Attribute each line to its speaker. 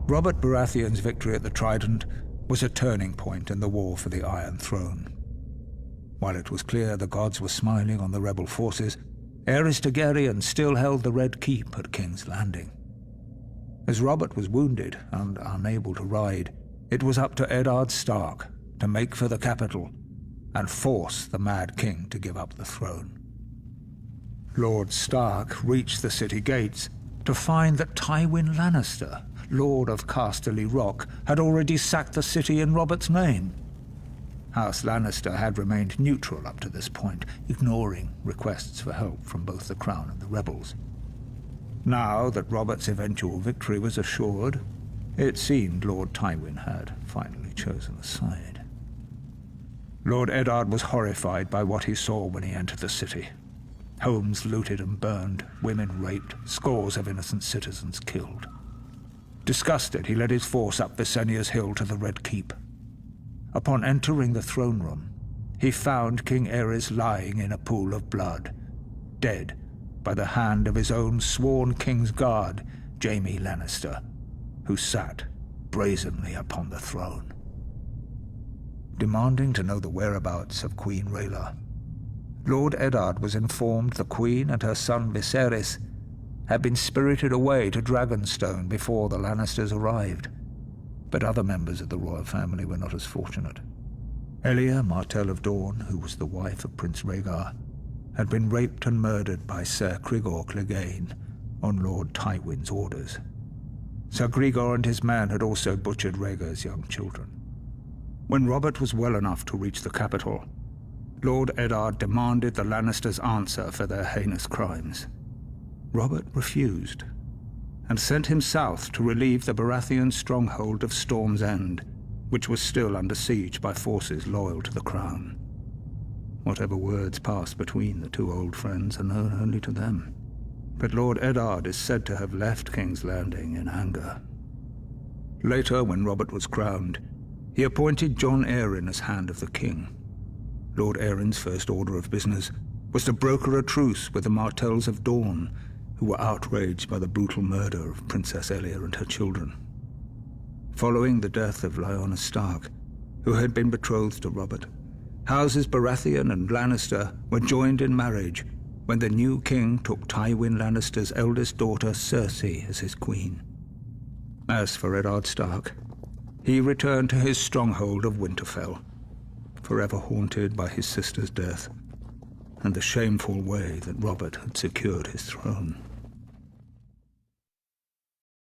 Speaker 1: Robert Baratheon's victory at the Trident was a turning point in the war for the Iron Throne. While it was clear the gods were smiling on the rebel forces, Aerys Targaryen still held the Red Keep at King's Landing. As Robert was wounded and unable to ride, it was up to Eddard Stark to make for the capital and force the Mad King to give up the throne. Lord Stark reached the city gates to find that Tywin Lannister, Lord of Casterly Rock, had already sacked the city in Robert's name. House Lannister had remained neutral up to this point, ignoring requests for help from both the Crown and the rebels. Now that Robert's eventual victory was assured, it seemed Lord Tywin had finally chosen a side. Lord Eddard was horrified by what he saw when he entered the city. Homes looted and burned, women raped, scores of innocent citizens killed. Disgusted, he led his force up Visenya's hill to the Red Keep. Upon entering the throne room, he found King Aerys lying in a pool of blood, dead by the hand of his own sworn King's Guard, Jaime Lannister, who sat brazenly upon the throne. Demanding to know the whereabouts of Queen Rhaela, Lord Eddard was informed the Queen and her son Viserys had been spirited away to Dragonstone before the Lannisters arrived, but other members of the royal family were not as fortunate. Elia Martell of Dorne, who was the wife of Prince Rhaegar, had been raped and murdered by Ser Cregor Clegane on Lord Tywin's orders. Ser Cregor and his men had also butchered Rhaegar's young children. When Robert was well enough to reach the capital, Lord Eddard demanded the Lannisters answer for their heinous crimes. Robert refused, and sent him south to relieve the Baratheon stronghold of Storm's End, which was still under siege by forces loyal to the Crown. Whatever words passed between the two old friends are known only to them, but Lord Eddard is said to have left King's Landing in anger. Later, when Robert was crowned, he appointed Jon Arryn as Hand of the King. Lord Arryn's first order of business was to broker a truce with the Martells of Dorne, who were outraged by the brutal murder of Princess Elia and her children. Following the death of Lyanna Stark, who had been betrothed to Robert, Houses Baratheon and Lannister were joined in marriage when the new king took Tywin Lannister's eldest daughter Cersei as his queen. As for Eddard Stark, he returned to his stronghold of Winterfell, forever haunted by his sister's death and the shameful way that Robert had secured his throne.